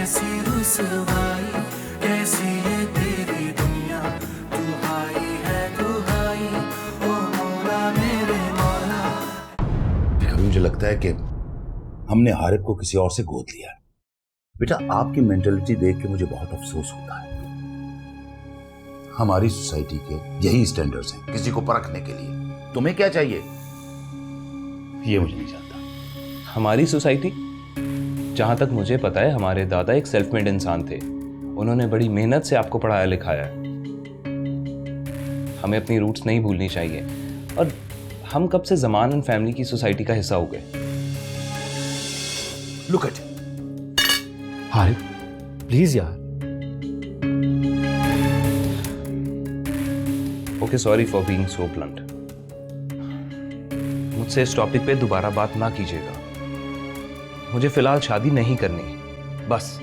कैसी रुसवाई, कैसी ये तेरी दुनिया, तू हाई है तू हाई, ओ मौला मेरे मौला। कभी मुझे लगता है कि हमने हारिब को किसी और से गोद लिया है। बेटा, आपकी मेंटालिटी देख के मुझे बहुत अफसोस होता है। हमारी सोसाइटी के यही स्टैंडर्ड्स हैं किसी को परखने के लिए। तुम्हें क्या चाहिए ये मुझे नहीं जानता। हमारी सोसाइटी, जहां तक मुझे पता है हमारे दादा एक सेल्फ मेड इंसान थे। उन्होंने बड़ी मेहनत से आपको पढ़ाया लिखाया है। हमें अपनी रूट्स नहीं भूलनी चाहिए। और हम कब से जमान एंड फैमिली की सोसाइटी का हिस्सा हो गए। लुक एट हारिब प्लीज यार। Okay, sorry for being so blunt. मुझसे इस टॉपिक पे दोबारा बात ना कीजिएगा। मुझे फिलहाल शादी नहीं करनी, बस।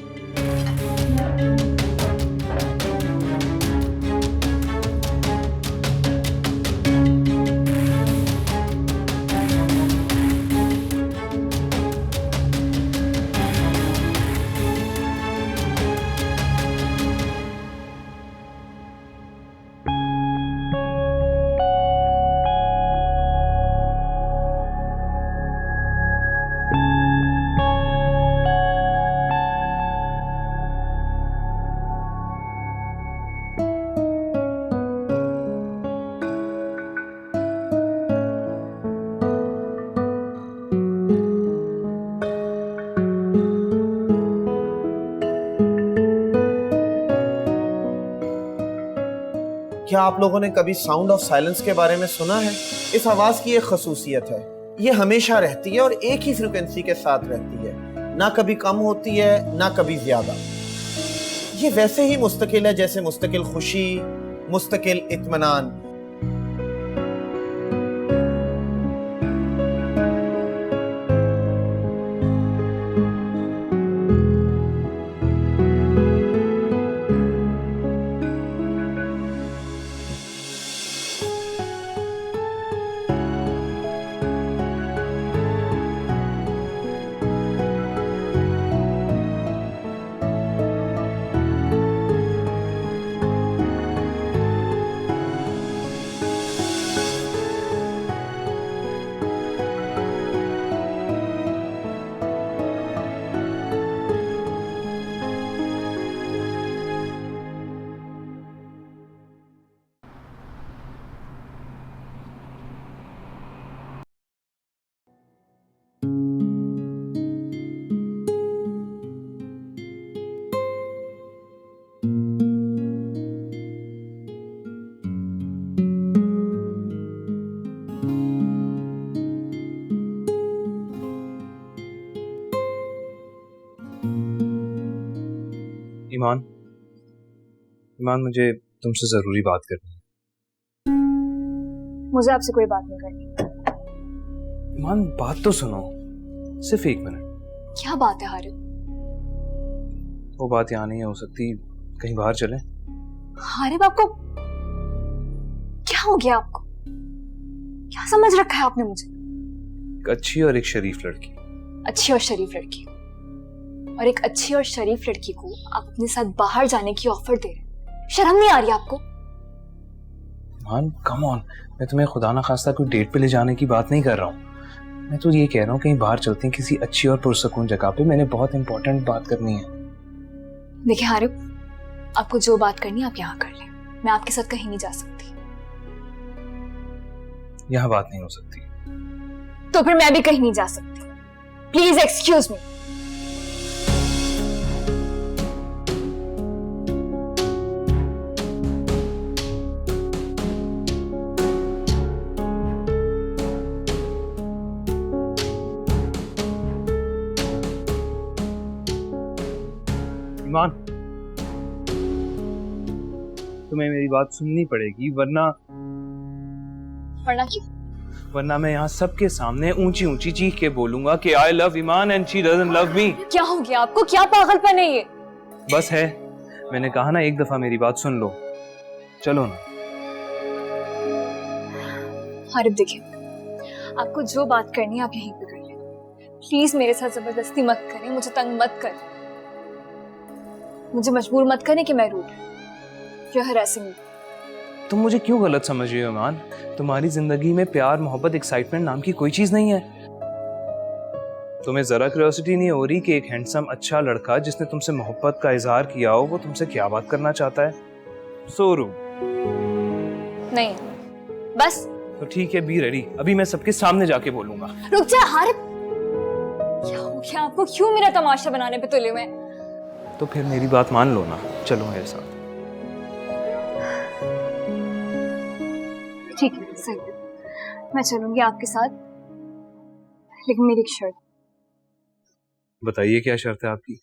क्या आप लोगों ने कभी साउंड ऑफ साइलेंस के बारे में सुना है? इस आवाज की एक खसूसियत है, ये हमेशा रहती है और एक ही फ्रीक्वेंसी के साथ रहती है, ना कभी कम होती है ना कभी ज्यादा। ये वैसे ही मुस्तकिल है जैसे मुस्तकिल खुशी, मुस्तकिल इत्मीनान। ईमान, ईमान, मुझे तुमसे जरूरी बात करनी है। मुझे आपसे कोई बात नहीं करनी। ईमान, बात तो सुनो, सिर्फ 1 मिनट। क्या बात है हारिब? वो बात यहाँ नहीं हो सकती, कहीं बाहर चलें। हारिब, आपको क्या हो गया? आपको क्या समझ रखा है आपने मुझे? एक अच्छी और एक शरीफ लड़की। अच्छी और शरीफ लड़की, और एक अच्छी और शरीफ लड़की को आप अपने साथ बाहर जाने की ऑफर दे रहे हैं। शर्म नहीं आ रही आपको? मान, कम ऑन, मैं तुम्हें खुदा ना खास्ता कोई डेट पे ले जाने की बात नहीं कर रहा हूँ। मैं तो ये कह रहा हूँ कहीं बाहर चलते हैं किसी अच्छी और पुरसकून जगह पे। मैंने बहुत इंपॉर्टेंट बात करनी है। देखिए हारिब, आपको जो बात करनी है आप यहाँ कर लें। मैं आपके साथ कहीं नहीं जा सकती। यहाँ बात नहीं हो सकती। तो फिर मैं भी कहीं नहीं जा सकती। Please excuse me. ईमान, तुम्हें मेरी बात सुननी पड़ेगी, वरना क्यों? वरना मैं यहाँ सबके सामने ऊंची ऊंची चीख के बोलूंगा कि I love Iman and she doesn't love me. क्या हो गया आपको? क्या पागलपन है ये? बस है, मैंने कहा ना, एक दफा मेरी बात सुन लो। चलो ना। हारिब देखिए, आपको जो बात करनी है आप यहीं पे कर लें। प्लीज मेरे साथ जबरदस्ती मत करें, मुझे तंग मत करें। मुझे मजबूर मत करने कि मैं रूड यू हरासिंग मी। तुम मुझे क्यों गलत समझ रही हो ईमान? तुम्हारी जिंदगी में प्यार, मोहब्बत, एक्साइटमेंट नाम की कोई चीज नहीं है। तुम्हें जरा क्यूरियोसिटी नहीं हो रही कि एक हैंडसम अच्छा लड़का जिसने तुमसे मोहब्बत का इजहार किया हो वो तुमसे क्या बात करना चाहता है? सोरू नहीं बस। तो ठीक है, बी रेडी। अभी मैं सबके सामने जाके बोलूंगा। रुक जा हारिब, क्या हो गया आपको? क्यों मेरा तमाशा बनाने पे तुले हुए? तो फिर मेरी बात मान लो ना, चलो मेरे साथ। ठीक है सही है, मैं चलूंगी आपके साथ, लेकिन मेरी एक शर्त। बताइए क्या शर्त है आपकी?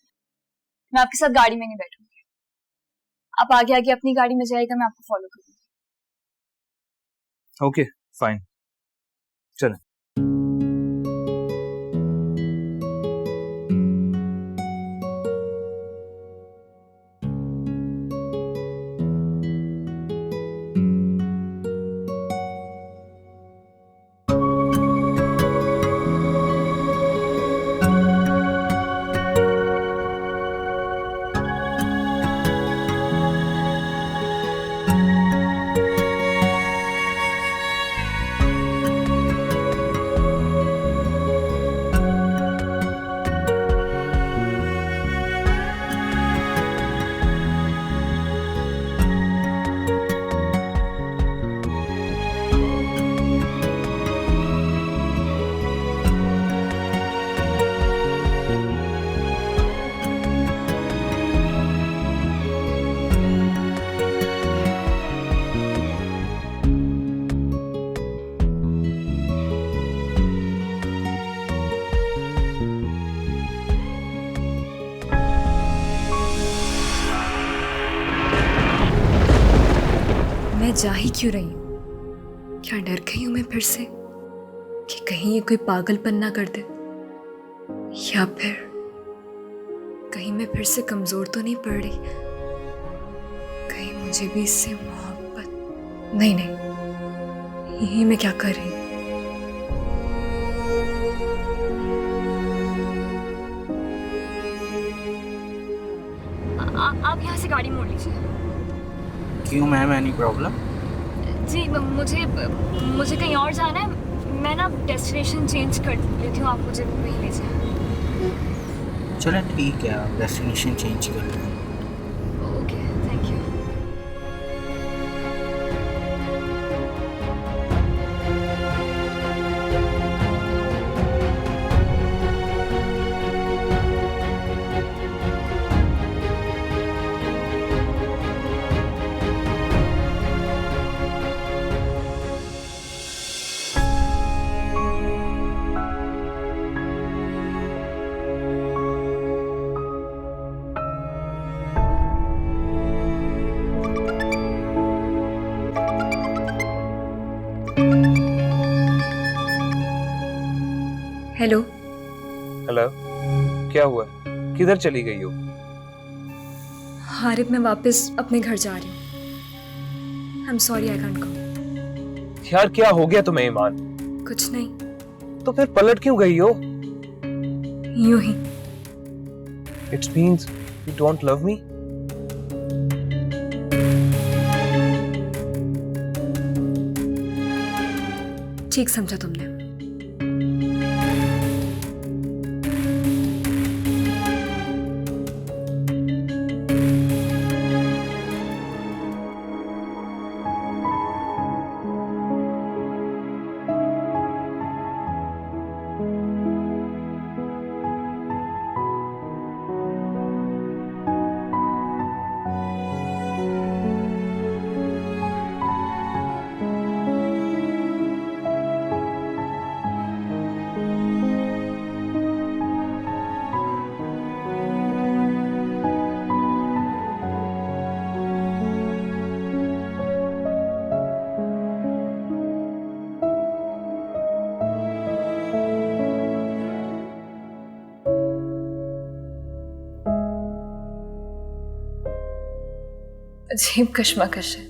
मैं आपके साथ गाड़ी में नहीं बैठूंगी। आप आगे आगे अपनी गाड़ी में जाएगा, मैं आपको फॉलो करूंगी। ओके फाइन, चलो। मैं जा ही क्यों रही हूँ? क्या डर गई हूँ मैं फिर से कि कहीं ये कोई पागलपन ना कर दे, या फिर कहीं मैं फिर से कमजोर तो नहीं पड़ रही, कहीं मुझे भी इससे मोहब्बत। नहीं नहीं, ये मैं क्या कर रही हूँ? आप यहाँ से गाड़ी मोड़ लीजिए। क्यों मैम, एनी प्रॉब्लम? जी मुझे कहीं और जाना है, मैं ना डेस्टिनेशन चेंज कर लेती हूँ, आप मुझे वहीं ले जाए। चलो ठीक है, आप डेस्टिनेशन चेंज कर लो। Okay thank you. Hello. Hello, क्या हुआ? किधर चली गई हो? हारिब, मैं वापस अपने घर जा रही हूँ। I am sorry, I can't go. यार क्या हो गया तुम्हें ईमान? कुछ नहीं। तो फिर पलट क्यों गई हो? यूं ही। It's means you don't love me? ठीक समझा तुमने। अजीब कश्मकश है।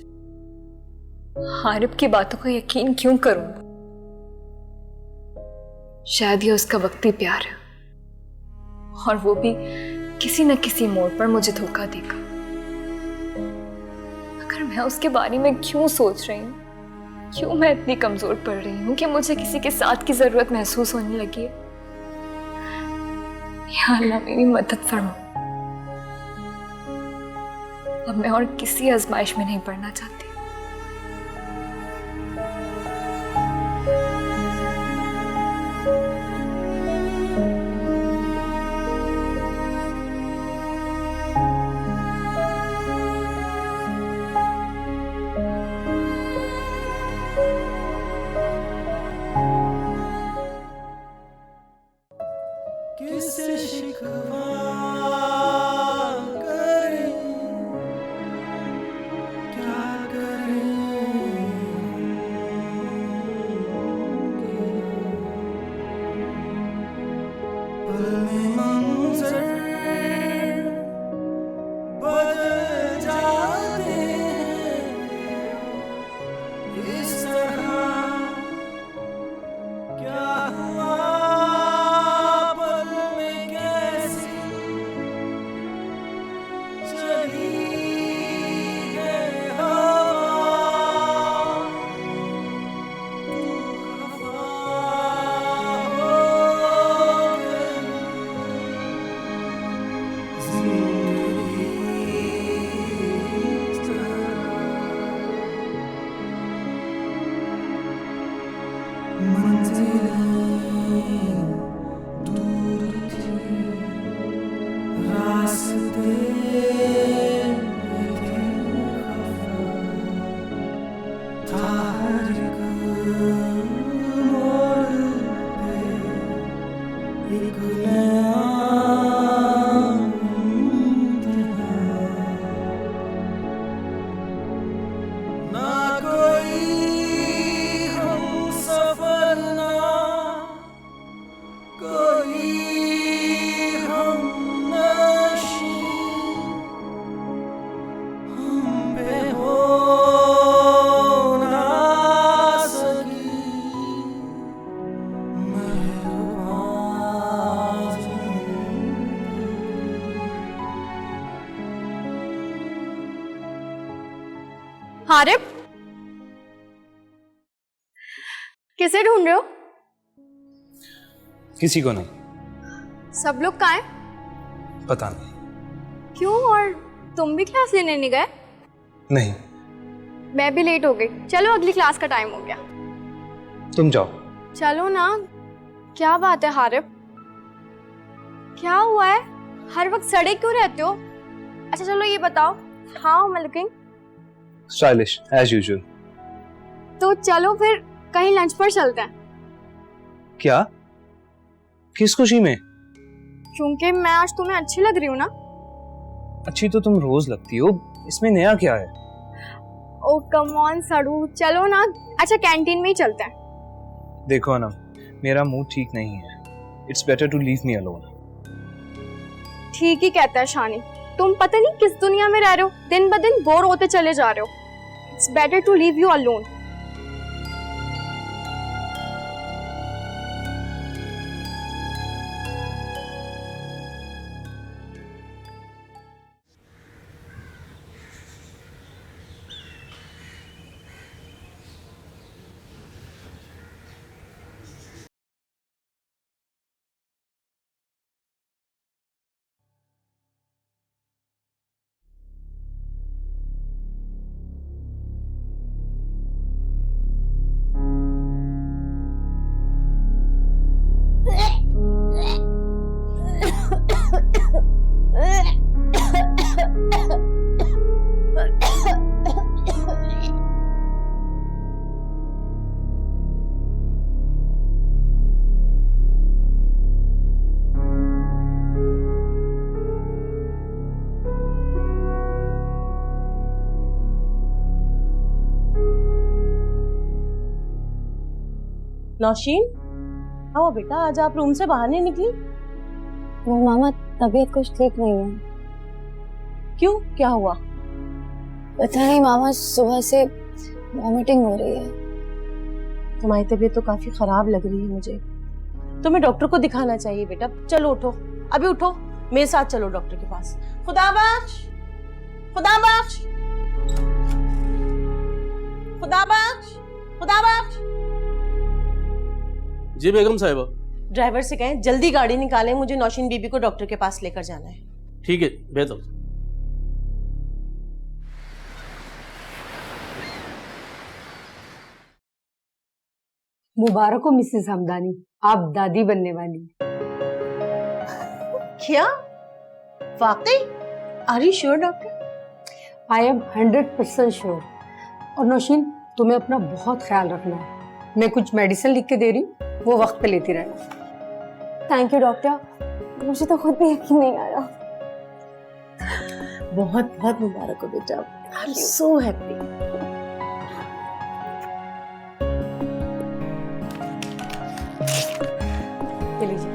हारिब की बातों को यकीन क्यों करूं? शायद ये उसका वक्ती प्यार है, और वो भी किसी न किसी मोड़ पर मुझे धोखा देगा। मगर मैं उसके बारे में क्यों सोच रही हूँ? क्यों मैं इतनी कमजोर पड़ रही हूँ कि मुझे किसी के साथ की जरूरत महसूस होने लगी है? या अल्लाह मेरी मदद फरमा। अब मैं और किसी आजमाइश में नहीं पड़ना चाहती। किससे शिकवा करें, क्या करें? पल में मंजर बदल जाते हैं इस तरह। क्या हुआ हारिब, किसे ढूंढ रहे हो? किसी को नहीं। सब लोग कहाँ हैं? पता नहीं। क्यों, और तुम भी क्लास लेने नहीं गए? नहीं। मैं भी लेट हो गई। चलो अगली क्लास का टाइम हो गया। तुम जाओ। चलो ना। क्या बात है हारिब, क्या हुआ है? हर वक्त सड़े क्यों रहते हो? अच्छा चलो ये बताओ, how am I looking? Stylish as usual. तो चलो फिर कहीं लंच पर चलते हैं। क्या? किस खुशी में? क्योंकि मैं आज तुम्हें अच्छी लग रही हूँ ना। अच्छी तो तुम रोज लगती हो, इसमें नया क्या है? ओ कम ऑन सड़ू, चलो ना। अच्छा कैंटीन में ही चलते हैं। देखो अनम, मेरा मूड ठीक नहीं है। It's better to leave me alone. ठीक ही कहता है शानी, तुम पता नहीं किस दुनिया में रह रहे हो, दिन ब दिन बोर होते चले जा रहे हो। It's better to leave you alone. Nausheen, आओ बेटा, आज आप रूम से बाहर नहीं निकली? वो मामा तबीयत कुछ ठीक नहीं है। क्यों, क्या हुआ? पता नहीं मामा, सुबह से वॉमिटिंग हो रही है। तुम्हारी तबीयत तो काफी खराब लग रही है मुझे। तुम्हें डॉक्टर को दिखाना चाहिए बेटा। चलो उठो, अभी उठो, मेरे साथ चलो डॉक्टर के पास। खुदाबाश, खुदाबाश, खुदाबाश, खुदाबाश। जी बेगम साहिबा। ड्राइवर से कहें जल्दी गाड़ी निकालें, मुझे नौशीन बीबी को डॉक्टर के पास लेकर जाना है। ठीक है बेहतर। मुबारक हो मिसेस हमदानी, आप दादी बनने वाली। क्या वाकई? Are you sure doctor? I am 100% sure. और नौशीन, तुम्हें अपना बहुत ख्याल रखना है। मैं कुछ मेडिसिन लिख के दे रही हूँ, वो वक्त पे लेती रहना। थैंक यू डॉक्टर, मुझे तो खुद भी यकीन नहीं आ रहा। बहुत बहुत मुबारक हो बेटा, आई एम सो हैप्पी। ये लीजिए।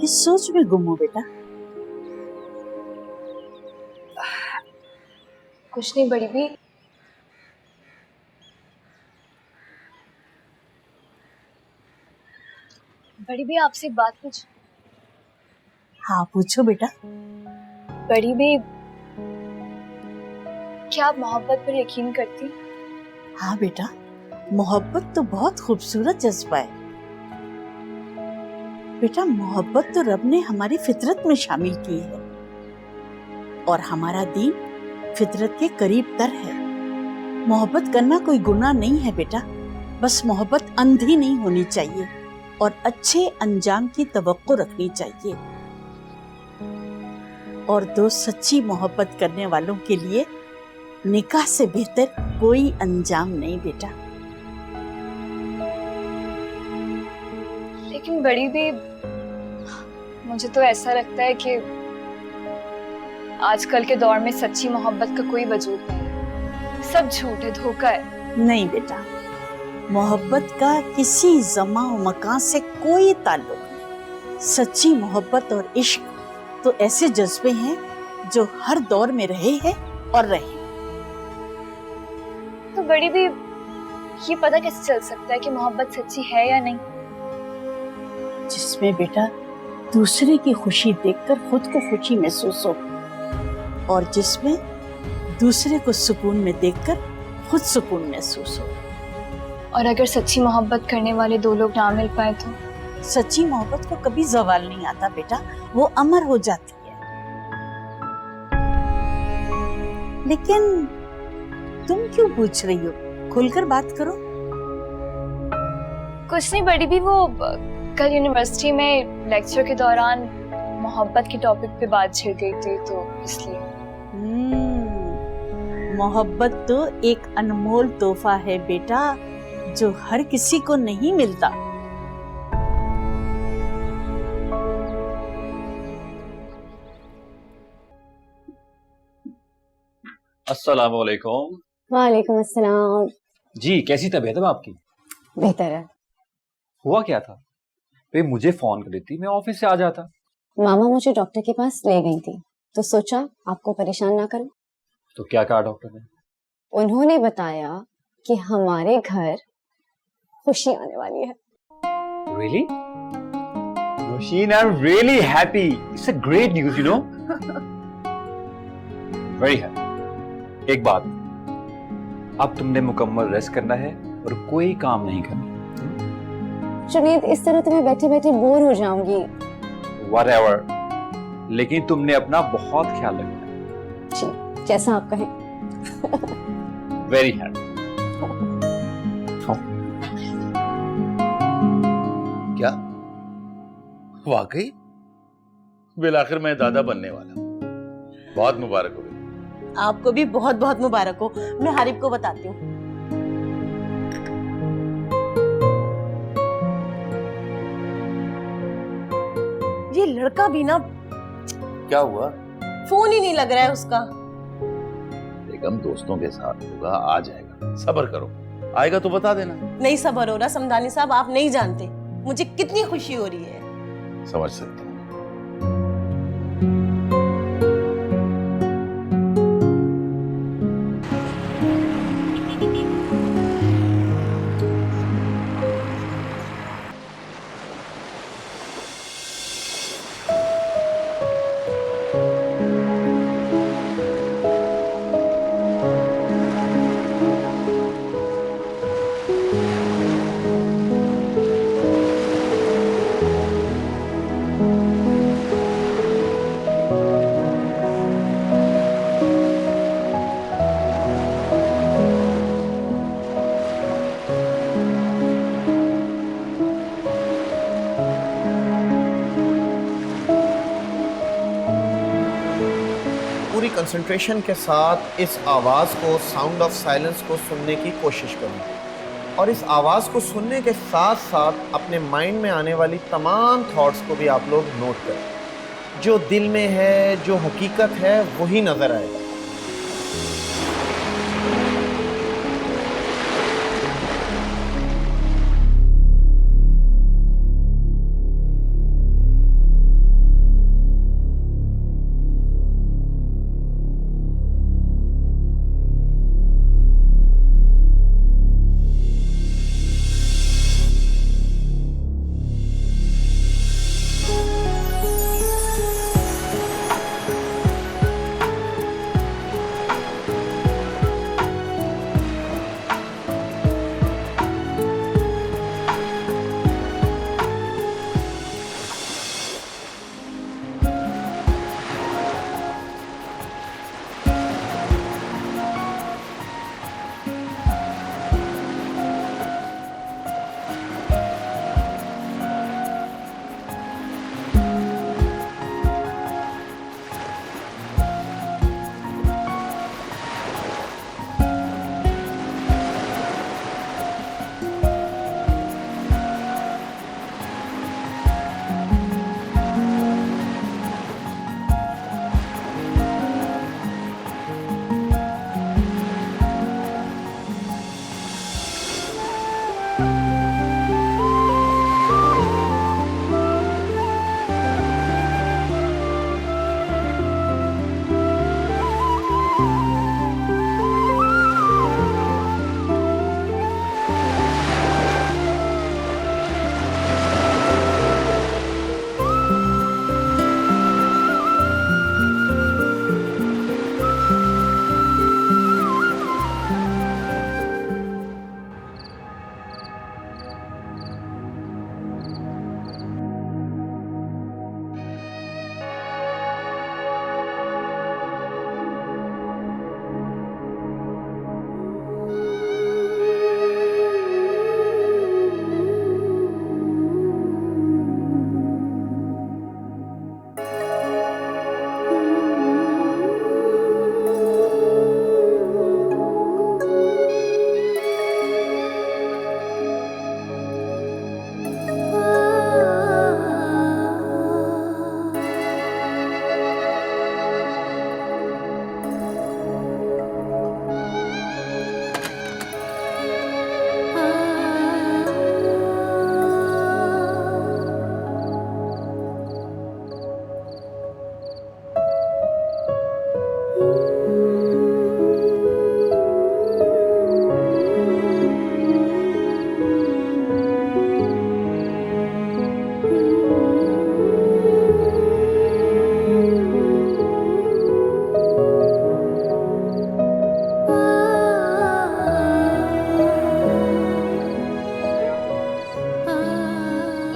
किस सोच में गुम हो बेटा? कुछ नहीं बड़ी भी। बड़ी भी आपसे बात पूछ। हाँ पूछो बेटा। बड़ी भी, क्या आप मोहब्बत पर यकीन करती? हाँ बेटा, मोहब्बत तो बहुत खूबसूरत जज्बा है बेटा। मोहब्बत तो रब ने हमारी फितरत में शामिल की है और हमारा दीन फितरत के करीब तर है। मोहब्बत करना कोई गुनाह नहीं है बेटा, बस मोहब्बत अंधी नहीं होनी चाहिए और अच्छे अंजाम की तवक्को रखनी चाहिए। और दो सच्ची मोहब्बत करने वालों के लिए निकाह से बेहतर कोई अंजाम नहीं बेटा। लेकिन बड़ी भी, मुझे तो ऐसा लगता है कि आजकल के दौर में सच्ची मोहब्बत का कोई वजूद नहीं, सब झूठ है, धोखा है। नहीं बेटा, मोहब्बत का किसी ज़मा और मकान से कोई ताल्लुक नहीं। सच्ची मोहब्बत और इश्क तो ऐसे जज्बे हैं जो हर दौर में रहे हैं और रहे। तो बड़ी भी, ये पता कैसे चल सकता है कि मोहब्बत सच्ची है या नहीं? जिसमें बेटा दूसरे की खुशी देखकर खुद को खुशी महसूस हो और जिसमें दूसरे को सुकून में देखकर खुद सुकून महसूस हो। और अगर सच्ची मोहब्बत करने वाले दो लोग ना मिल पाए तो? सच्ची मोहब्बत को कभी ज़वाल नहीं आता बेटा, वो अमर हो जाती है। लेकिन तुम क्यों पूछ रही हो? खुलकर बात करो। कुछ नहीं बड़ी भी, वो कल यूनिवर्सिटी में लेक्चर के दौरान मोहब्बत के टॉपिक पे बात छिड़ गई थी, तो इसलिए। मोहब्बत तो एक अनमोल तोहफा है बेटा, जो हर किसी को नहीं मिलता। अस्सलामु अलैकुम। वालेकुम अस्सलाम। जी, कैसी तबीयत है आपकी? बेहतर है। हुआ क्या था? वे मुझे फोन कर देती, मैं ऑफिस से आ जाता। मामा मुझे डॉक्टर के पास ले गई थी, तो सोचा आपको परेशान ना करूं। तो क्या कहा डॉक्टर ने? उन्होंने बताया कि हमारे घर खुशी आने वाली है। Really? Roisin, I'm really happy. It's a great news, you know. Very happy. एक बात, अब तुमने मुकम्मल रेस्ट करना है और कोई काम नहीं करना। जुनीद, इस तरह तो मैं बैठे बैठे बोर हो जाऊंगी। Whatever. लेकिन तुमने अपना बहुत ख्याल रखना है। जी, जैसा आप कहें। Very happy. क्या वाकई बिलाखिर मैं दादा बनने वाला हूं। बहुत मुबारक हो गई। आपको भी बहुत बहुत मुबारक हो। मैं हारिब को बताती हूँ। ये लड़का भी ना, क्या हुआ? फोन ही नहीं लग रहा है उसका। बेगम दोस्तों के साथ होगा, आ जाएगा, सब्र करो, आएगा तो बता देना। नहीं सब्र हो रहा समदानी साहब, आप नहीं जानते मुझे कितनी खुशी हो रही है। समझ सकता हूँ। पूरी कंसंट्रेशन के साथ इस आवाज़ को, साउंड ऑफ साइलेंस को सुनने की कोशिश करूँ और इस आवाज़ को सुनने के साथ साथ अपने माइंड में आने वाली तमाम थॉट्स को भी आप लोग नोट करें। जो दिल में है, जो हकीकत है, वही नज़र आएगा।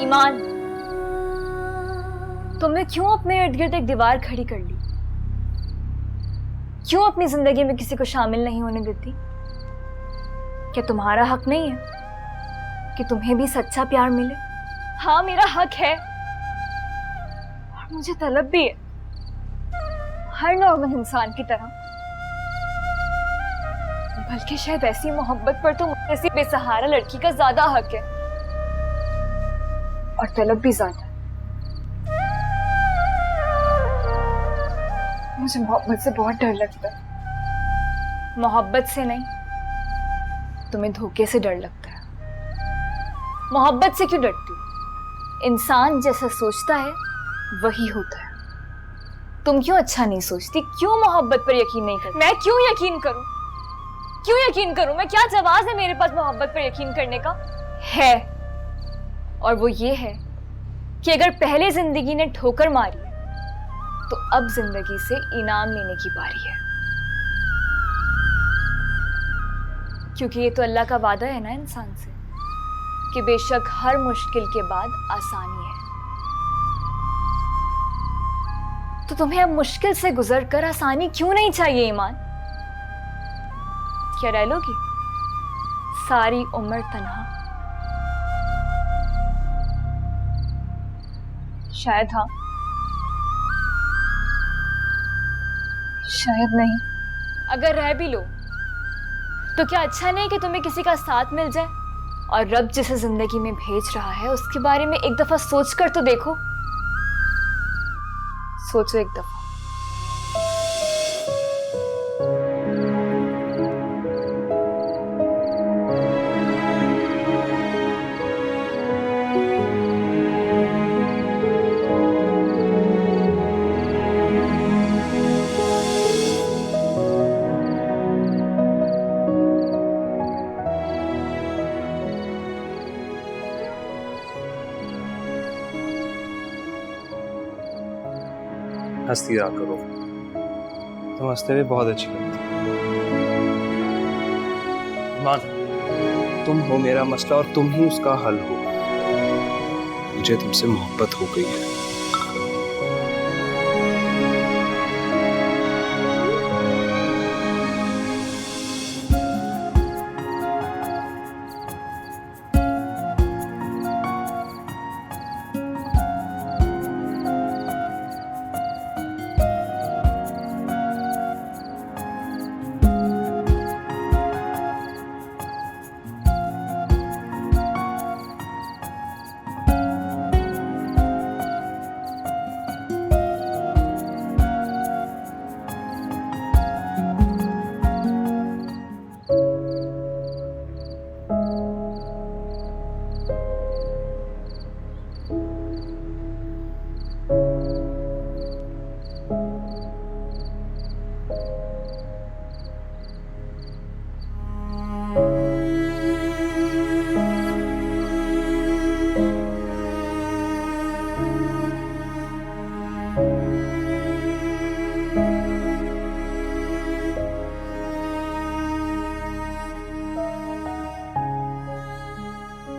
ईमान, तुमने क्यों अपने इर्द गिर्द एक दीवार खड़ी कर ली? क्यों अपनी जिंदगी में किसी को शामिल नहीं होने देती? क्या तुम्हारा हक नहीं है कि तुम्हें भी सच्चा प्यार मिले? हाँ, मेरा हक है और मुझे तलब भी है, हर नॉर्मल इंसान की तरह। बल्कि शायद ऐसी मोहब्बत पर तो मुझे ऐसी बेसहारा लड़की का ज्यादा हक है, और तलब भी ज्यादा। मुझे मोहब्बत से बहुत डर लगता है। मोहब्बत से नहीं, तुम्हें धोखे से डर लगता है। मोहब्बत से क्यों डरती हो? इंसान जैसा सोचता है वही होता है। तुम क्यों अच्छा नहीं सोचती? क्यों मोहब्बत पर यकीन नहीं करती? मैं क्यों यकीन करूं? क्यों यकीन करूं मैं? क्या जवाब है मेरे पास मोहब्बत पर यकीन करने का? है, और वो ये है कि अगर पहले जिंदगी ने ठोकर मारी है तो अब जिंदगी से इनाम लेने की बारी है। क्योंकि ये तो अल्लाह का वादा है ना इंसान से कि बेशक हर मुश्किल के बाद आसानी है। तो तुम्हें अब मुश्किल से गुजर कर आसानी क्यों नहीं चाहिए ईमान? क्या रह लोगी सारी उम्र तन्हा? शायद हाँ, शायद नहीं। अगर रह भी लो तो क्या अच्छा नहीं कि तुम्हें किसी का साथ मिल जाए? और रब जिसे जिंदगी में भेज रहा है उसके बारे में एक दफा सोच कर तो देखो। सोचो एक दफा। हंसती रहा करो, तुम हंसते हुए बहुत अच्छी लगती हो। मान, तुम हो मेरा मसला और तुम ही उसका हल हो। मुझे तुमसे मोहब्बत हो गई है।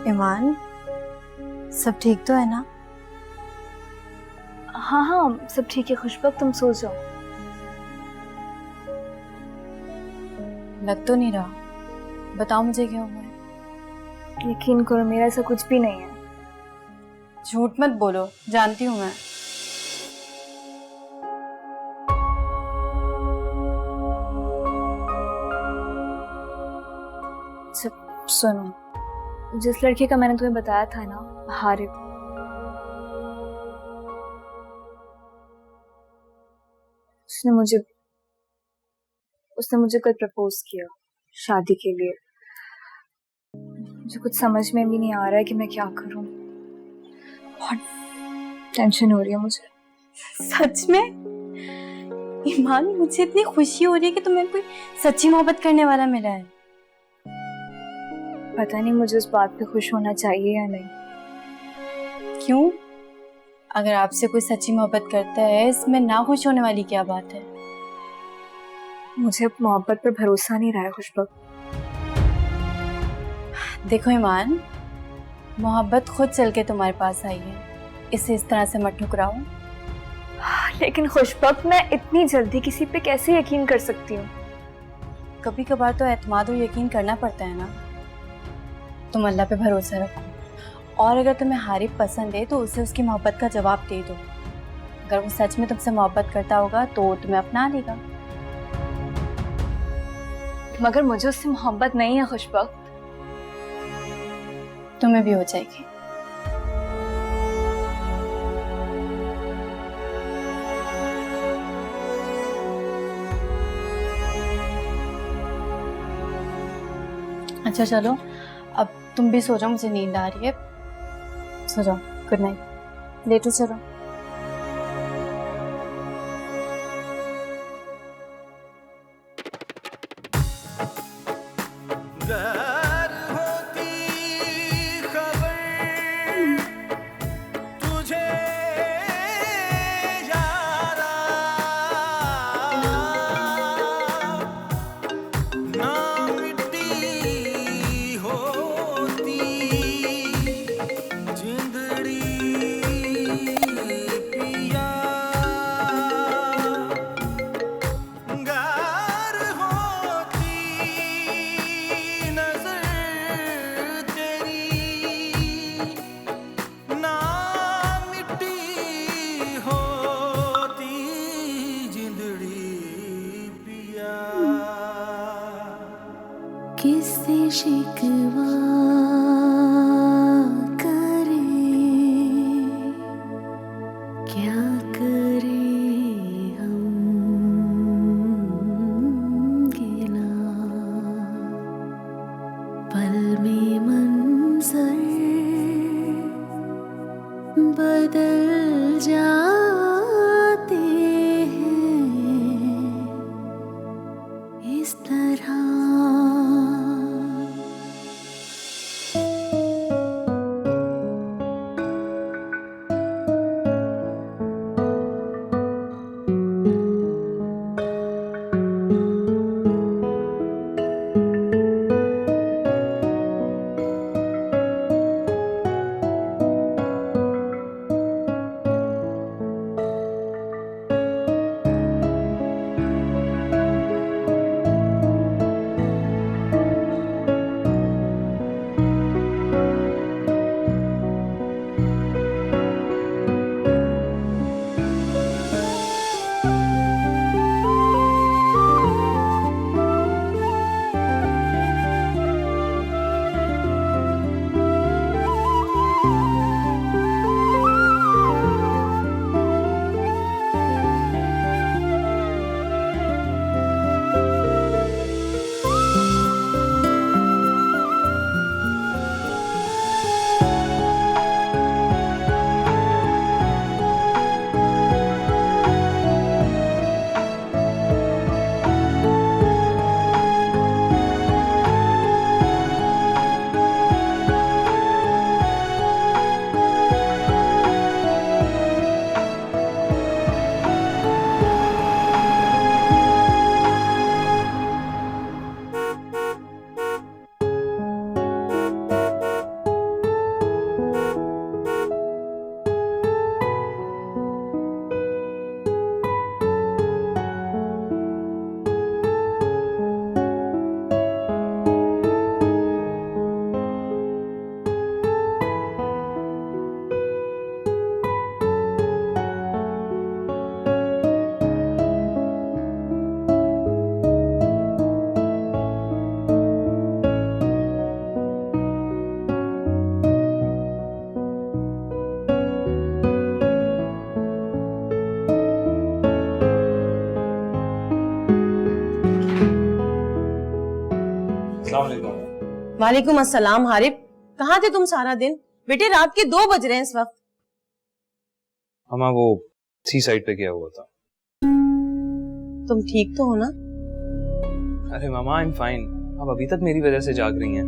ईमान, सब ठीक तो है ना? हाँ हाँ सब ठीक है खुशबक, तुम सो जाओ। लग तो नहीं रहा। बताओ मुझे क्या हुआ है। यकीन करो मेरा ऐसा कुछ भी नहीं है। झूठ मत बोलो, जानती हूँ मैं। सब सुनो, जिस लड़के का मैंने तुम्हें बताया था ना, हारिब, उसने मुझे कल प्रपोज किया शादी के लिए। मुझे कुछ समझ में भी नहीं आ रहा है कि मैं क्या करूं। बहुत टेंशन हो रही है मुझे। सच में? ईमान, मुझे इतनी खुशी हो रही है कि तुम्हें कोई सच्ची मोहब्बत करने वाला मिला है। पता नहीं मुझे उस बात पे खुश होना चाहिए या नहीं। क्यों? अगर आपसे कोई सच्ची मोहब्बत करता है, इसमें ना खुश होने वाली क्या बात है? मुझे अब मोहब्बत पर भरोसा नहीं रहा है खुशबक। देखो ईमान, मोहब्बत खुद चल के तुम्हारे पास आई है, इसे इस तरह से मत ठुकराओ। लेकिन खुशबक, मैं इतनी जल्दी किसी पे कैसे यकीन कर सकती हूँ? कभी कभार तो एतमाद और यकीन करना पड़ता है ना। तुम अल्लाह पे भरोसा रखो, और अगर तुम्हें हारिब पसंद है तो उसे उसकी मोहब्बत का जवाब दे दो। अगर वो सच में तुमसे मोहब्बत करता होगा तो तुम्हें अपना लेगा। मगर मुझे उससे मोहब्बत नहीं है खुशबख्त। तुम्हें भी हो जाएगी। अच्छा चलो, अब तुम भी सो जाओ, मुझे नींद आ रही है। सो जाओ, गुड नाइट। लेटो चलो। गर होती खबर तुझे यारा, ना मिट्टी होती जिंदड़ी पिया, गर होती नजर तेरी, ना मिट्टी होती जिंदड़ी पिया। किससे शिकवा करे, क्या करे हम गिला, पल में मंजर बदल जाते हैं इस तरह। वालेकुम अस्सलाम। हारिब, कहाँ थे तुम सारा दिन? बेटे रात के 2 बज रहे हैं इस वक्त। हमा वो सी साइड पे गया हुआ था। तुम ठीक तो हो ना? अरे मामा आई एम फाइन। अब अभी तक मेरी वजह से जाग रही हैं।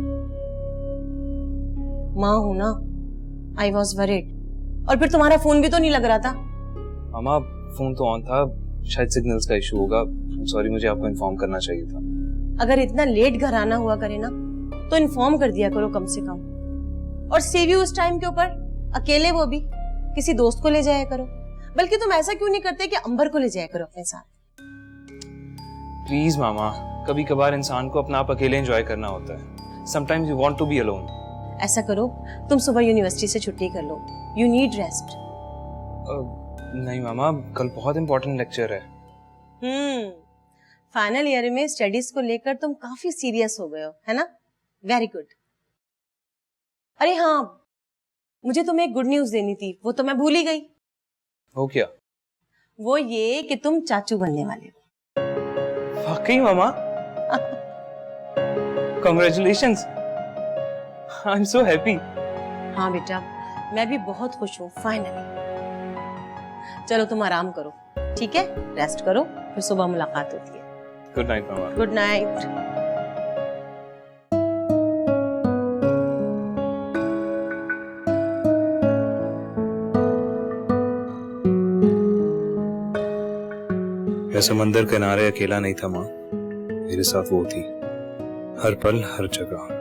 माँ हूं ना, आई वॉज वरीड। और फिर तुम्हारा फोन भी तो नहीं लग रहा था। मामा फोन तो ऑन था, शायद सिग्नल्स का इशू होगा। सॉरी, मुझे आपको इन्फॉर्म करना चाहिए था। अगर इतना लेट घर आना हुआ करे ना तो इन्फॉर्म कर दिया करो कम से कम। और सेव यू उस टाइम के ऊपर, अकेले वो भी, किसी दोस्त को ले जाया करो। बल्कि तुम ऐसा क्यों नहीं करते कि अंबर को ले जाया करो अपने साथ? प्लीज मामा, कभी कभार इंसान को अपना आप अकेले एंजॉय करना होता है। Sometimes you want to be alone. ऐसा करो, तुम सुबह यूनिवर्सिटी से छुट्टी कर लो। You need rest. नहीं मामा, कल बहुत इंपॉर्टेंट लेक्चर है। फाइनल ईयर में स्टडीज को लेकर तुम काफी सीरियस हो गए हो, है ना? Very good. अरे हाँ, मुझे तुम्हें एक गुड न्यूज देनी थी, वो तो मैं भूल ही गई। हो क्या? वो ये कि तुम चाचू बनने वाले हो। वाकई मामा? Congratulations! I'm so happy. हाँ बेटा, मैं भी बहुत खुश हूँ फाइनली। चलो तुम आराम करो, ठीक है? रेस्ट करो, फिर सुबह मुलाकात होती है। गुड नाइट मामा। Good night. मैं समंदर किनारे अकेला नहीं था माँ, मेरे साथ वो थी, हर पल हर जगह।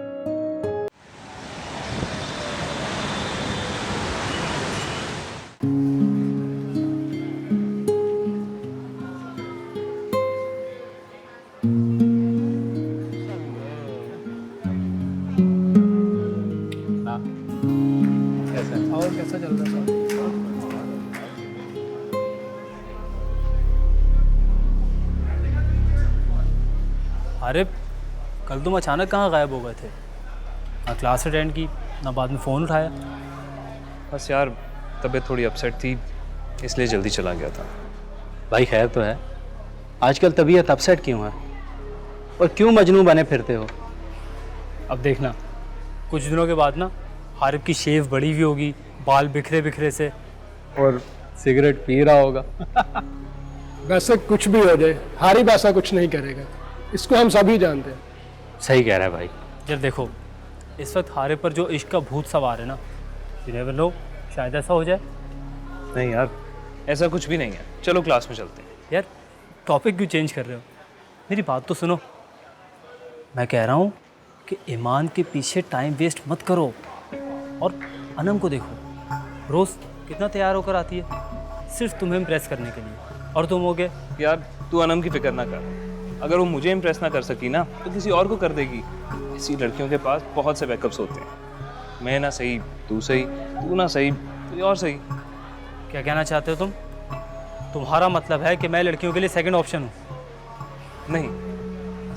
और कैसा चल रहा है? अरे कल तुम अचानक कहाँ गायब हो गए थे? ना क्लास अटेंड की, ना बाद में फ़ोन उठाया। बस यार तबीयत थोड़ी अपसेट थी, इसलिए जल्दी चला गया था। भाई खैर तो है, आजकल तबीयत अपसेट क्यों है और क्यों मजनू बने फिरते हो? अब देखना कुछ दिनों के बाद ना हारिब की शेव बड़ी हुई होगी, बाल बिखरे बिखरे से, और सिगरेट पी रहा होगा। वैसे कुछ भी हो जाए, हारिब ऐसा कुछ नहीं करेगा, इसको हम सभी जानते हैं। सही कह रहा है भाई। जब देखो इस वक्त हारिब पर जो इश्क का भूत सवार है ना, यू नेवर नो, शायद ऐसा हो जाए। नहीं यार, ऐसा कुछ भी नहीं है। चलो क्लास में चलते हैं। यार टॉपिक क्यों चेंज कर रहे हो? मेरी बात तो सुनो। मैं कह रहा हूँ कि ईमान के पीछे टाइम वेस्ट मत करो, और अनम को देखो, रोज़ कितना तैयार होकर आती है सिर्फ तुम्हें इम्प्रेस करने के लिए, और तुम हो गए। यार तू अनम की फिक्र ना कर, अगर वो मुझे इम्प्रेस ना कर सकी ना तो किसी और को कर देगी। ऐसी लड़कियों के पास बहुत से बैकअप्स होते हैं। मैं ना सही, तू सही, तू ना सही, कोई और सही। क्या कहना चाहते हो तुम? तुम्हारा मतलब है कि मैं लड़कियों के लिए सेकंड ऑप्शन हूँ? नहीं,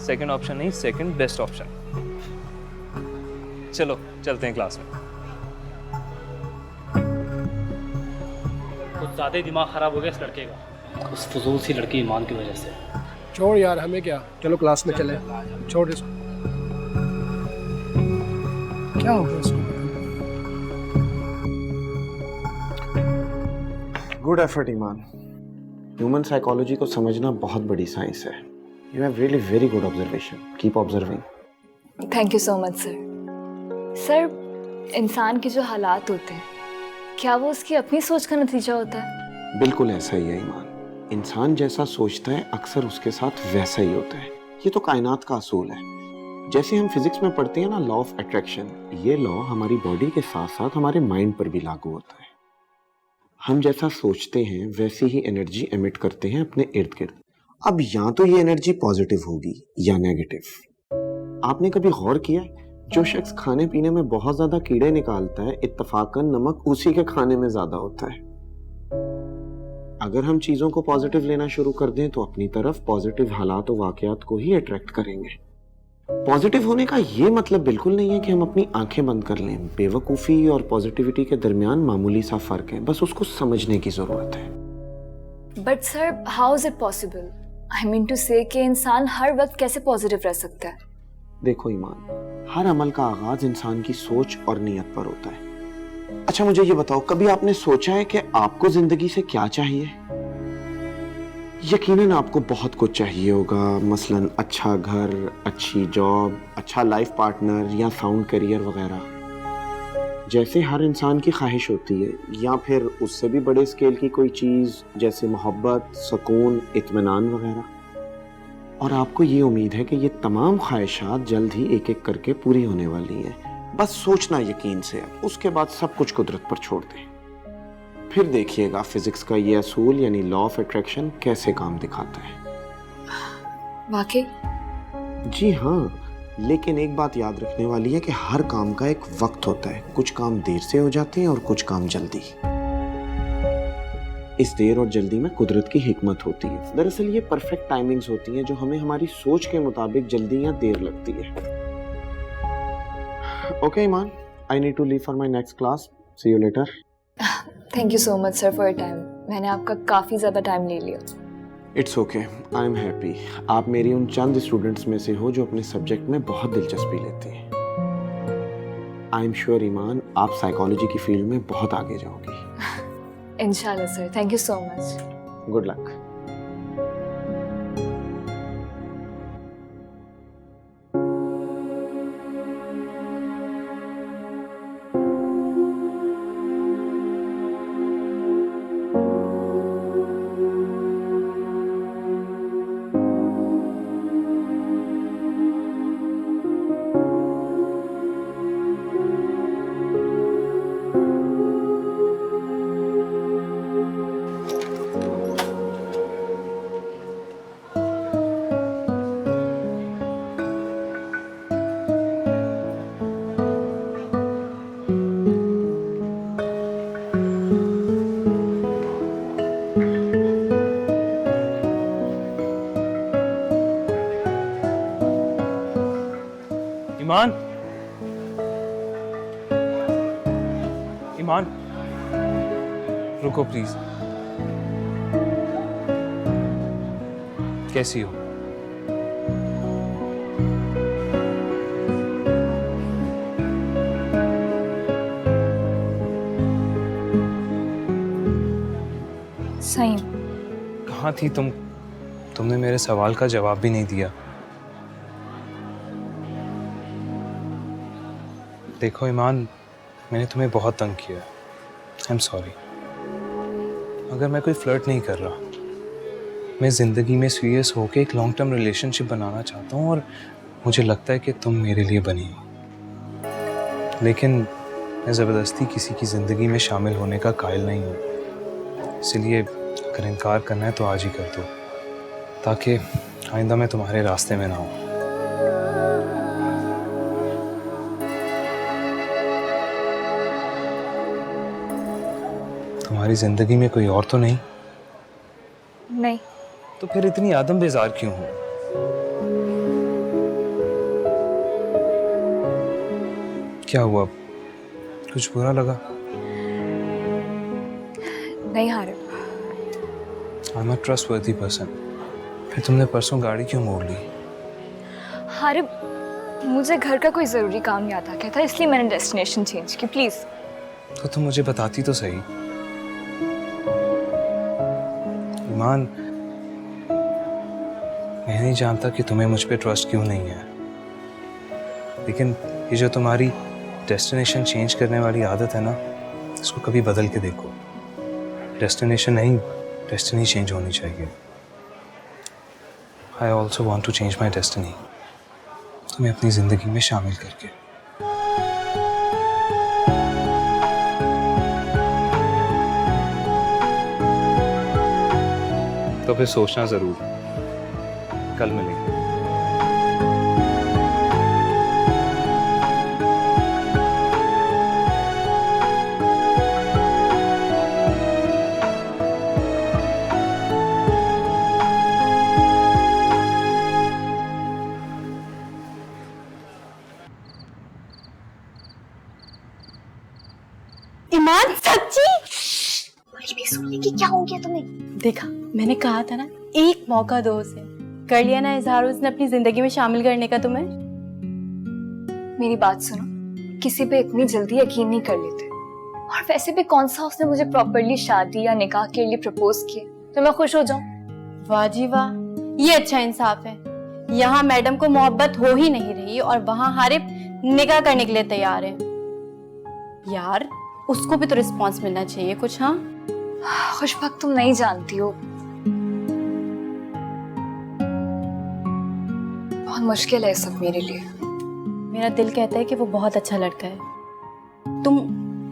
सेकंड ऑप्शन नहीं, सेकंड बेस्ट ऑप्शन। चलो चलते हैं क्लास में। कुछ ज़्यादा ही दिमाग ख़राब हो गया इस लड़के का, उस फजूल सी लड़की ईमान की वजह से। छोड़ यार, हमें क्या, चलो क्लास में चले। छोड़ इसको। क्या हो गया इसको? गुड एफर्ट ईमान। ह्यूमन साइकोलॉजी को समझना बहुत बड़ी साइंस है। You have really very good observation. Keep observing. Thank you so much sir. Sir, इंसान के जो हालात होते हैं, क्या वो उसकी अपनी सोच का नतीजा होता है? बिल्कुल ऐसा ही है ईमान। इंसान जैसा सोचता है अक्सर उसके साथ वैसा ही होता है। ये तो कायनात का असूल है। जैसे हम फिजिक्स में पढ़ते हैं ना, लॉ ऑफ अट्रैक्शन, ये लॉ हमारी बॉडी के साथ साथ हमारे माइंड पर भी लागू होता है। हम जैसा सोचते हैं वैसी ही एनर्जी एमिट करते हैं अपने इर्द गिर्द। अब या तो ये एनर्जी पॉजिटिव होगी या नेगेटिव। आपने कभी गौर किया है, जो शख्स खाने पीने में बहुत ज्यादा कीड़े निकालता है, इत्तफाकन नमक उसी के खाने में ज्यादा होता है। अगर हम चीजों को पॉजिटिव लेना शुरू कर दें तो अपनी तरफ पॉजिटिव हालात और वाकयात को ही अट्रैक्ट करेंगे। पॉजिटिव होने का ये मतलब बिल्कुल नहीं है कि हम अपनी आंखें बंद कर लें। बेवकूफ़ी और पॉजिटिविटी के दरमियान मामूली सा फर्क है, बस उसको समझने की जरूरत है। But sir, how is it possible? I mean to say कि इंसान हर वक्त कैसे पॉजिटिव रह सकता है? देखो ईमान, हर अमल का आगाज इंसान की सोच और नीयत पर होता है। अच्छा मुझे ये बताओ, कभी आपने सोचा है कि आपको जिंदगी से क्या चाहिए? यकीनन आपको बहुत कुछ चाहिए होगा, मसलन अच्छा घर, अच्छी जॉब, अच्छा लाइफ पार्टनर या साउंड करियर वगैरह, जैसे हर इंसान की ख्वाहिश होती है। या फिर उससे भी बड़े स्केल की कोई चीज़ जैसे मोहब्बत, सुकून, इत्मीनान वगैरह। और आपको ये उम्मीद है कि ये तमाम ख्वाहिशात जल्द ही एक एक करके पूरी होने वाली हैं। बस सोचना यकीन से है, उसके बाद सब कुछ कुदरत पर छोड़ दें। फिर देखिएगा फिजिक्स का ये असूल यानी लॉ ऑफ अट्रैक्शन कैसे काम दिखाता है। वाकई? जी हाँ, लेकिन एक बात याद रखने वाली है कि हर काम का एक वक्त होता है। कुछ काम देर से हो जाते हैं और कुछ काम जल्दी। इस देर और जल्दी में कुदरत की हिकमत होती है। दरअसल ये परफेक्ट टाइमिंग्स होती हैं जो हमें हमारी सोच के मुताबिक जल्दी या देर लगती है। Okay Iman, I need to leave for my next class. See you later. Thank you so much sir for your time. मैंने आपका काफ़ी ज़्यादा टाइम ले लिया। It's okay, I am happy. आप मेरी उन चंद स्टूडेंट्स में से हो जो अपने सब्जेक्ट में बहुत दिलचस्पी लेती हैं। आई एम श्योर ईमान, आप साइकोलॉजी की फील्ड में बहुत आगे जाओगी। इंशाल्लाह sir, thank you so much. Good luck. Iman, Iman, रुको प्लीज। कैसी हो? सही। कहाँ थी तुम? तुमने मेरे सवाल का जवाब भी नहीं दिया। देखो ईमान, मैंने तुम्हें बहुत तंग किया। I am sorry. अगर मैं कोई फ्लर्ट नहीं कर रहा, मैं ज़िंदगी में सीरियस होकर एक लॉन्ग टर्म रिलेशनशिप बनाना चाहता हूँ और मुझे लगता है कि तुम मेरे लिए बनी हो। लेकिन मैं ज़बरदस्ती किसी की ज़िंदगी में शामिल होने का कायल नहीं हूँ। इसलिए अगर इनकार करना है तो आज ही कर दो, ताकि आइंदा मैं तुम्हारे रास्ते में ना हूँ। तुम्हारी जिंदगी में कोई और तो नहीं? नहीं। तो फिर इतनी आदम बेजार क्यों हो? क्या हुआ? कुछ बुरा लगा? नहीं Harib. I am a trustworthy person. फिर तुमने परसों गाड़ी क्यों मोड़ ली? हारिब, मुझे घर का कोई ज़रूरी काम याद आ गया था, इसलिए मैंने डेस्टिनेशन चेंज की। प्लीज़। तो तुम मुझे बताती तो सही। ईमान, मैं नहीं जानता कि तुम्हें मुझ पे ट्रस्ट क्यों नहीं है, लेकिन ये जो तुम्हारी डेस्टिनेशन चेंज करने वाली आदत है ना, इसको कभी बदल के देखो। डेस्टिनेशन नहीं, डेस्टिनी चेंज होनी चाहिए। I also want to change my destiny, तुम्हें अपनी ज़िंदगी में शामिल करके। तो फिर सोचना ज़रूर। कल मिलेंगे। ईमान, सच्ची? भी सुन ले कि क्या हो गया तुम्हें? देखा, मैंने कहा था ना, एक मौका दो उसे। कर लिया ना इजहार उसने अपनी जिंदगी में शामिल करने का तुम्हें। मेरी बात सुनो, किसी पे इतनी जल्दी यकीन नहीं कर लेते। और वैसे भी कौन सा उसने मुझे प्रॉपर्ली शादी या निकाह के लिए प्रपोज किया तो मैं खुश हो जाऊं? वाह जी वाह, ये अच्छा इंसाफ है। यहाँ मैडम को मोहब्बत हो ही नहीं रही और वहाँ हारिब निकाह करने के लिए तैयार है। यार, उसको भी तो रिस्पॉन्स मिलना चाहिए कुछ। हाँ, खुशबक, तुम नहीं जानती हो, बहुत मुश्किल है सब मेरे लिए। मेरा दिल कहता है कि वो बहुत अच्छा लड़का है।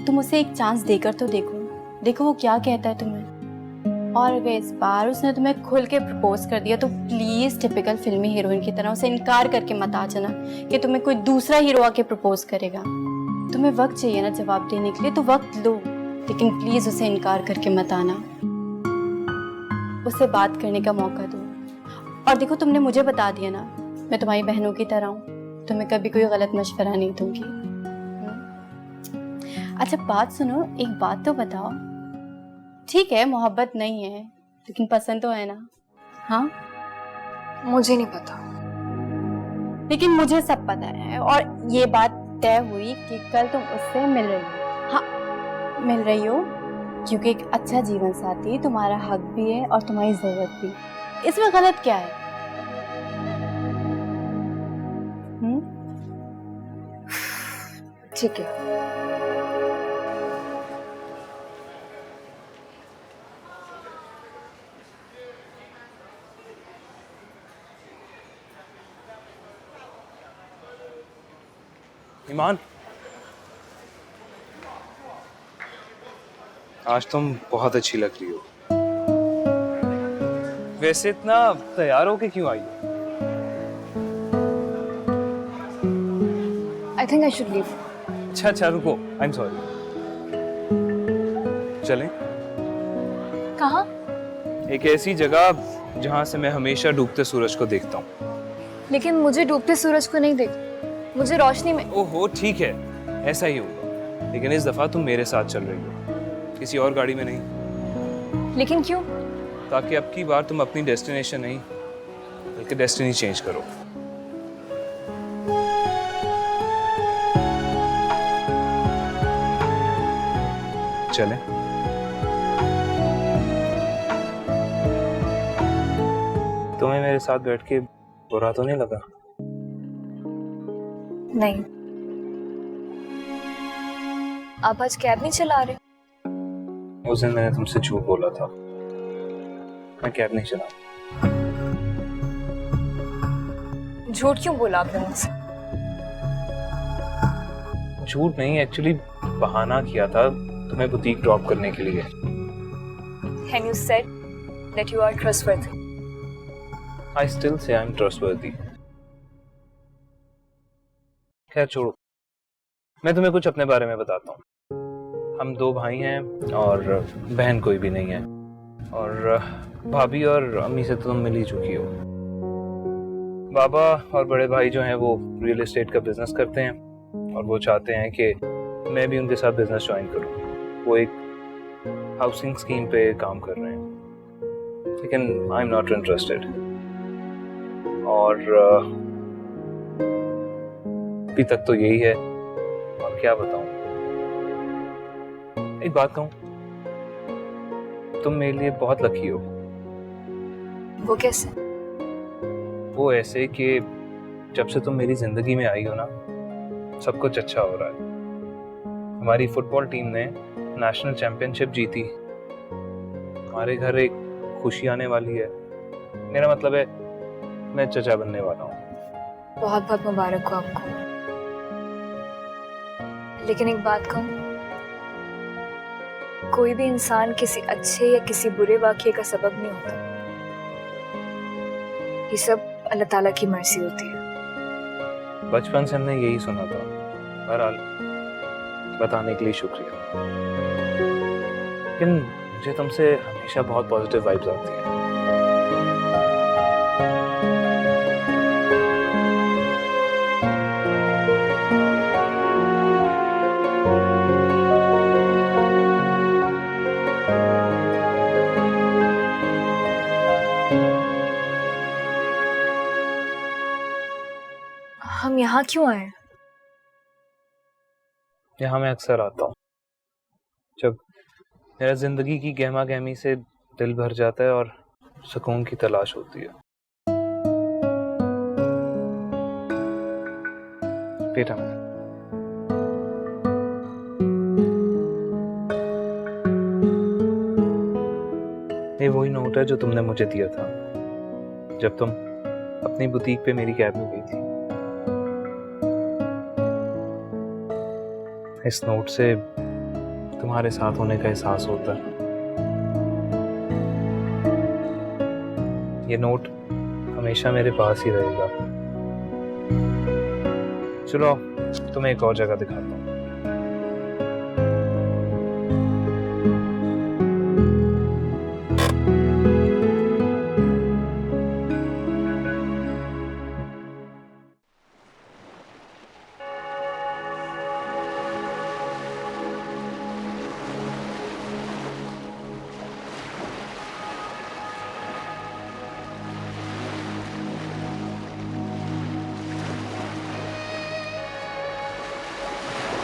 तुम उसे एक चांस देकर तो देखो वो क्या कहता है तुम्हें। और अगर इस बार उसने तुम्हें खुल के प्रपोज कर दिया तो प्लीज टिपिकल फिल्मी हीरोइन की तरह उसे इनकार करके मत आ जाना कि तुम्हें कोई दूसरा हीरो आके प्रपोज करेगा। तुम्हें वक्त चाहिए ना जवाब देने के लिए, तो वक्त लो, लेकिन प्लीज उसे इनकार करके मत आना। उससे बात करने का मौका दो। और देखो, तुमने मुझे बता दिया ना, मैं तुम्हारी बहनों की तरह हूँ, तुम्हें कभी कोई गलत मशवरा नहीं दूंगी। अच्छा बात सुनो, एक बात तो बताओ, ठीक है मोहब्बत नहीं है लेकिन पसंद तो है ना? हाँ मुझे नहीं पता, लेकिन मुझे सब पता है और ये बात तय हुई कि कल तुम उससे मिल रही हो। हाँ मिल रही हो, क्योंकि एक अच्छा जीवन साथी तुम्हारा हक भी है और तुम्हारी जरूरत भी। इसमें गलत क्या है? ठीक है। ईमान, आज तुम बहुत अच्छी लग रही हो। वैसे इतना तैयार होके क्यों आई हो? I think I should leave. अच्छा रुको, आई एम सॉरी। चलें? कहाँ? एक ऐसी जगह जहां से मैं हमेशा डूबते सूरज को देखता हूँ। लेकिन मुझे डूबते सूरज को नहीं देख, मुझे रोशनी में। ओहो ठीक है, ऐसा ही होगा, लेकिन इस दफा तुम मेरे साथ चल रही हो, किसी और गाड़ी में नहीं। लेकिन क्यों? ताकि अब की बार तुम अपनी डेस्टिनेशन नहीं बल्कि डेस्टिनी चेंज करो। चलें? तुम्हें मेरे साथ बैठ के बुरा तो नहीं लगा? नहीं। आप आज कैब नहीं चला रहे? उस दिन मैंने तुमसे झूठ बोला था, मैं कैब नहीं चला। झूठ क्यों बोला आपने मुझसे? झूठ नहीं, एक्चुअली बहाना किया था तुम्हें बुटीक ड्रॉप करने के लिए। And you said that you are trustworthy. I still say I'm trustworthy. खैर छोड़ो, मैं तुम्हें कुछ अपने बारे में बताता हूँ। हम दो भाई हैं और बहन कोई भी नहीं है, और भाभी और अम्मी से तो तुम मिल ही चुकी हो। बाबा और बड़े भाई जो हैं वो रियल एस्टेट का बिजनेस करते हैं और वो चाहते हैं कि मैं भी उनके साथ बिजनेस ज्वाइन करूँ। वो एक हाउसिंग स्कीम पे काम कर रहे हैं, लेकिन आई एम नॉट इंटरेस्टेड। और अभी तक तो यही है, और क्या बताऊं। एक बात कहूं, तुम मेरे लिए बहुत लकी हो। वो कैसे? वो ऐसे कि जब से तुम मेरी जिंदगी में आई हो ना, सब कुछ अच्छा हो रहा है। हमारी फुटबॉल टीम ने नेशनल चैंपियनशिप जीती, हमारे घर एक खुशी आने वाली है। मेरा मतलब है मैं चचा बनने वाला हूँ। बहुत बहुत मुबारक हो आपको। लेकिन एक बात कहूं, कोई भी इंसान किसी अच्छे या किसी बुरे वाक़ये का सबब नहीं होता। ये सब अल्लाह ताला की मर्जी होती है। बचपन से हमने यही सुना था। बहरहाल बताने के लिए शुक्रिया, लेकिन मुझे तुमसे हमेशा बहुत पॉजिटिव वाइब्स आती हैं। हम यहाँ क्यों आए? यहाँ मैं अक्सर आता हूँ जब मेरा जिंदगी की गहमा गहमी से दिल भर जाता है और सुकून की तलाश होती है। बेटा, ये वही नोट है जो तुमने मुझे दिया था जब तुम अपनी बुटीक पे मेरी कैब में गई थी। इस नोट से तुम्हारे साथ होने का एहसास होता है। ये नोट हमेशा मेरे पास ही रहेगा। चलो तुम्हें एक और जगह दिखाता हूँ।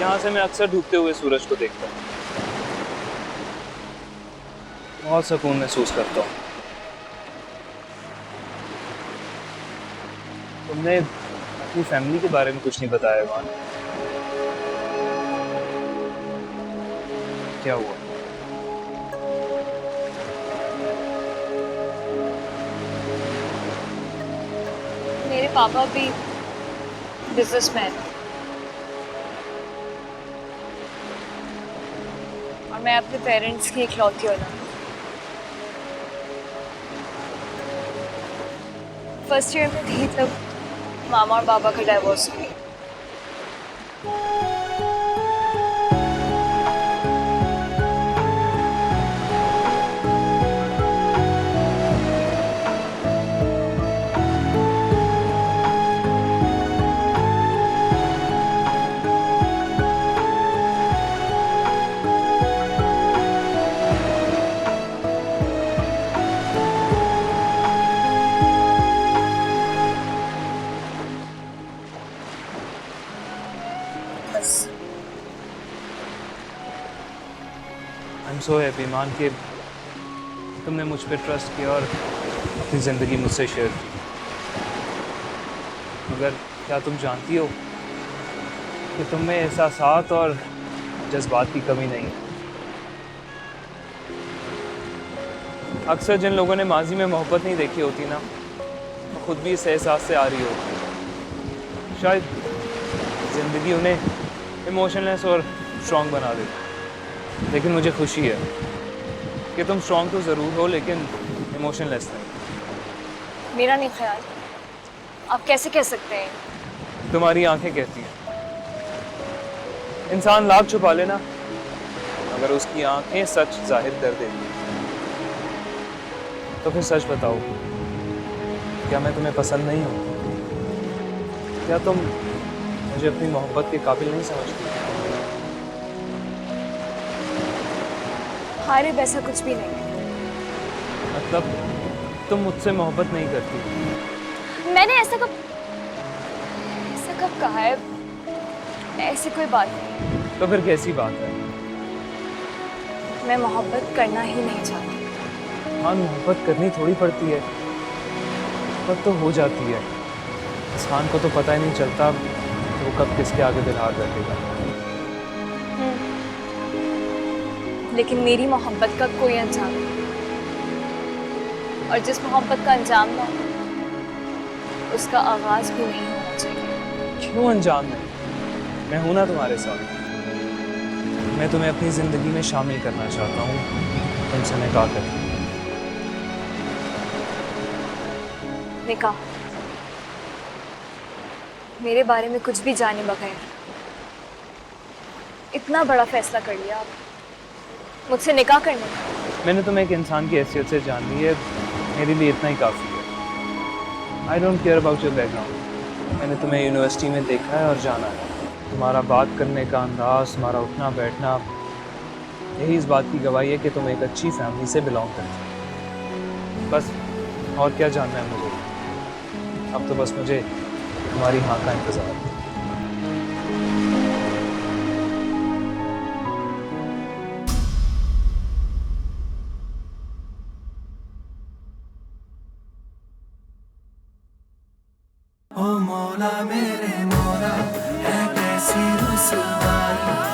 यहाँ से मैं अक्सर डूबते हुए सूरज को देखता हूँ, बहुत सुकून महसूस करता हूँ। तुमने अपनी फैमिली के बारे में कुछ नहीं बताया ईमान। क्या हुआ? मेरे पापा भी बिजनेसमैन और मैं अपने पेरेंट्स की इकलौती औलाद। फर्स्ट ईयर में थी तब मामा और बाबा का डाइवोर्स हुआ। आई एम सो हैप्पी ईमान कि तुमने मुझ पर ट्रस्ट किया और अपनी ज़िंदगी मुझसे शेयर की। मगर क्या तुम जानती हो कि तुम में एहसासात और जज्बात की कमी नहीं है? अक्सर जिन लोगों ने माजी में मोहब्बत नहीं देखी होती ना, वो खुद भी इस एहसास से आ रही होती। शायद ज़िंदगी उन्हें इमोशनलेस और स्ट्रॉन्ग बना देती। लेकिन मुझे खुशी है कि तुम स्ट्रॉन्ग तो ज़रूर हो, लेकिन इमोशनलेस नहीं। मेरा नहीं ख्याल। आप कैसे कह सकते हैं? तुम्हारी आंखें कहती हैं। इंसान लाख छुपा लेना, अगर उसकी आंखें सच जाहिर कर देती तो फिर सच बताओ, क्या मैं तुम्हें पसंद नहीं हूँ? क्या तुम मुझे अपनी मोहब्बत के काबिल नहीं समझती? हारिब ऐसा कुछ भी नहीं। मतलब तुम मुझसे मोहब्बत नहीं करती? मैंने ऐसा कब कहा है? ऐसी कोई बात नहीं। तो फिर कैसी बात है? मैं मोहब्बत करना ही नहीं चाहती। हाँ, मोहब्बत करनी थोड़ी पड़ती है, मोहब्बत तो हो जाती है। इंसान को तो पता ही नहीं चलता कि वो कब किसके आगे दिल हाथ रखेगा। लेकिन मेरी मोहब्बत का कोई अंजाम नहीं, और जिस मोहब्बत का अंजाम ना हो, उसका आगाज भी नहीं होना चाहिए। क्यों अंजाम नहीं? मैं हूं ना तुम्हारे साथ। मैं तुम्हें अपनी जिंदगी में शामिल करना चाहता हूँ, तुमसे निकाह करके। निकाह? मेरे बारे में कुछ भी जाने बगैर इतना बड़ा फैसला कर लिया आप मुझसे निकाह करने का? मैंने तुम्हें एक इंसान की हैसियत से जान ली है, मेरे लिए इतना ही काफ़ी है। I don't care about your background. मैंने तुम्हें यूनिवर्सिटी में देखा है और जाना है। तुम्हारा बात करने का अंदाज, तुम्हारा उठना बैठना, यही इस बात की गवाही है कि तुम एक अच्छी फैमिली से बिलोंग करते हो। बस और क्या जानना है मुझे? अब तो बस मुझे तुम्हारी हाँ का इंतज़ार है। ओ मौला मेरे मौला, है कैसी रुसवाई